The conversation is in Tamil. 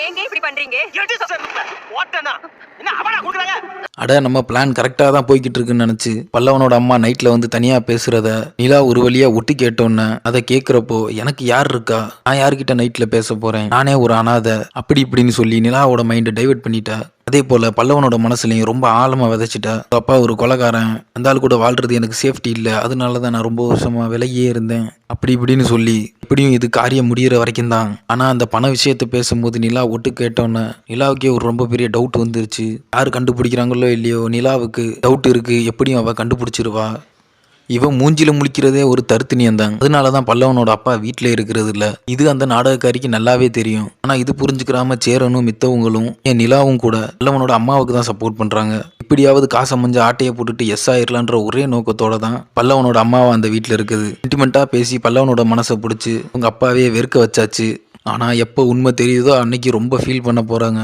ஏங்க இப்படி பண்றீங்க? அட நம்ம பிளான் கரெக்டாக தான் போய்கிட்டு இருக்குன்னு நினச்சி பல்லவனோட அம்மா நைட்டில் வந்து தனியாக பேசுகிறத நிலா ஒரு வழியா ஒட்டி கேட்டோன்னே அதை கேட்குறப்போ எனக்கு யார் இருக்கா, நான் யார்கிட்ட நைட்டில் பேச போகிறேன், நானே ஒரு அனாதை அப்படி இப்படின்னு சொல்லி நிலாவோட மைண்டை டைவர்ட் பண்ணிட்டா. அதே போல பல்லவனோட மனசுலையும் ரொம்ப ஆழமா விதைச்சிட்டா. அப்பா ஒரு கொலைகாரன், அந்த ஆள் கூட வாழ்றது எனக்கு சேஃப்டி இல்லை, அதனால தான் நான் ரொம்ப வருஷமா விலகியே இருந்தேன் அப்படி இப்படின்னு சொல்லி இப்படியும் இது காரியம் முடியிற வரைக்கும் தான். ஆனா அந்த பண விஷயத்தை பேசும்போது நிலா ஒட்டு கேட்டோன்னே நிலாவுக்கே ஒரு ரொம்ப பெரிய டவுட் வந்துருச்சு. யார் கண்டுபிடிக்கிறாங்களோ இல்லையோ நிலாவுக்கு டவுட் இருக்கு, எப்படியும் அவ கண்டுபிடிச்சிருவா. இவன் மூஞ்சில முழிக்கிறதே ஒரு தருத்தினியம் தான். அதனாலதான் பல்லவனோட அப்பா வீட்டிலே இருக்கிறது இல்ல. இது அந்த நாடகக்காரிக்கு நல்லாவே தெரியும். ஆனா இது புரிஞ்சுக்கிறாம சேரனும் மித்தவங்களும் என் நிலாவும் கூட பல்லவனோட அம்மாவுக்கு தான் சப்போர்ட் பண்றாங்க. இப்படியாவது காசை மஞ்ச ஆட்டையை போட்டுட்டு எஸ் ஆயிரலான்ற ஒரே நோக்கத்தோட தான் பல்லவனோட அம்மாவா அந்த வீட்டில் இருக்குது. சென்டிமெண்டா பேசி பல்லவனோட மனசை பிடிச்சி உங்க அப்பாவே வெறுக்க வச்சாச்சு. ஆனா எப்போ உண்மை தெரியுதோ அன்னைக்கு ரொம்ப ஃபீல் பண்ண போறாங்க.